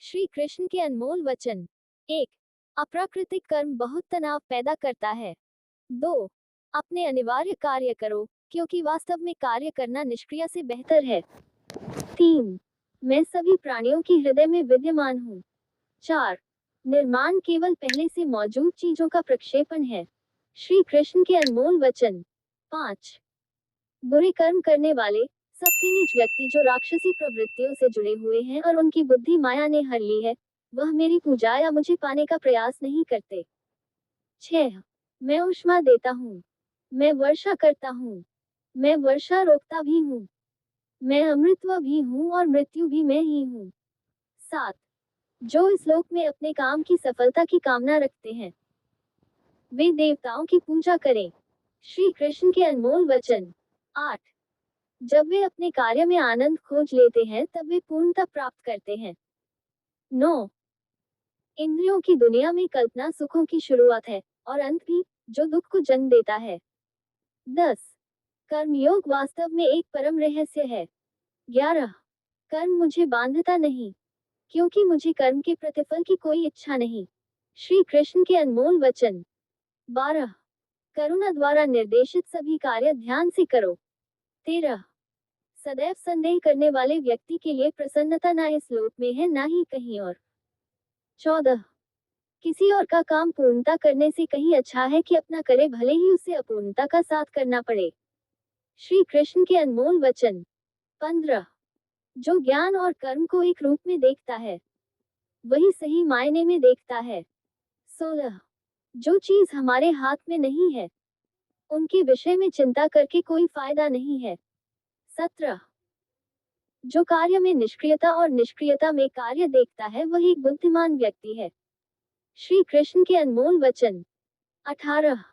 श्री कृष्ण के अनमोल वचन। 1. अप्राकृतिक कर्म बहुत तनाव पैदा करता है। 2. अपने अनिवार्य कार्य करो, क्योंकि वास्तव में कार्य करना निष्क्रिय से बेहतर है। 3. मैं सभी प्राणियों की हृदय में विद्यमान हूँ। 4. निर्माण केवल पहले से मौजूद चीजों का प्रक्षेपण है। श्री कृष्ण के अनमोल वचन। 5. बुरे कर्म करने वाले, सबसे नीच व्यक्ति जो राक्षसी प्रवृत्तियों से जुड़े हुए हैं और उनकी बुद्धि माया ने हर ली है, वह मेरी पूजा या मुझे पाने का प्रयास नहीं करते। 6. मैं ऊष्मा देता हूँ, मैं वर्षा करता हूँ, मैं वर्षा रोकता भी हूँ, मैं अमृतत्व भी हूँ और मृत्यु भी मैं ही हूँ। 7. जो इस लोक में अपने काम की सफलता की कामना रखते हैं, वे देवताओं की पूजा करें। श्री कृष्ण के अनमोल वचन। 8. जब वे अपने कार्य में आनंद खोज लेते हैं तब वे पूर्णता प्राप्त करते हैं। 9. इंद्रियों की दुनिया में कल्पना सुखों की शुरुआत है और अंत भी, जो दुख को जन्म देता है। 10. कर्मयोग वास्तव में एक परम रहस्य है। 11. कर्म मुझे बांधता नहीं, क्योंकि मुझे कर्म के प्रतिफल की कोई इच्छा नहीं। श्री कृष्ण के अनमोल वचन। 12. करुणा द्वारा निर्देशित सभी कार्य ध्यान से करो। 13. सदैव संदेह करने वाले व्यक्ति के लिए प्रसन्नता ना इस लोक में है ना ही कहीं और। 14. किसी और का काम पूर्णता करने से कहीं अच्छा है कि अपना करे, भले ही उसे अपूर्णता का साथ करना पड़े। श्री कृष्ण के अनमोल वचन। 15. जो ज्ञान और कर्म को एक रूप में देखता है, वही सही मायने में देखता है। 16. जो चीज हमारे हाथ में नहीं है, उनके विषय में चिंता करके कोई फायदा नहीं है। 17. जो कार्य में निष्क्रियता और निष्क्रियता में कार्य देखता है, वही एक बुद्धिमान व्यक्ति है। श्री कृष्ण के अनमोल वचन। 18.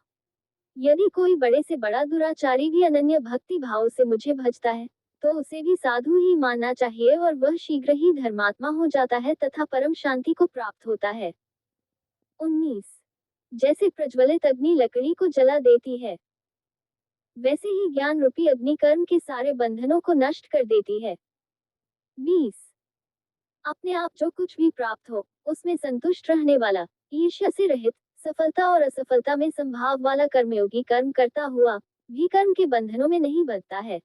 यदि कोई बड़े से बड़ा दुराचारी भी अनन्य भक्ति भाव से मुझे भजता है, तो उसे भी साधु ही मानना चाहिए और वह शीघ्र ही धर्मात्मा हो जाता है तथा परम शांति को प्राप्त होता है। 19. जैसे प्रज्वलित अग्नि लकड़ी को जला देती है, वैसे ही ज्ञान रूपी अग्नि कर्म के सारे बंधनों को नष्ट कर देती है। 20. अपने आप जो कुछ भी प्राप्त हो, उसमें संतुष्ट रहने वाला, ईर्ष्या से रहित, सफलता और असफलता में संभाव वाला कर्मयोगी कर्म करता हुआ भी कर्म के बंधनों में नहीं बंधता है।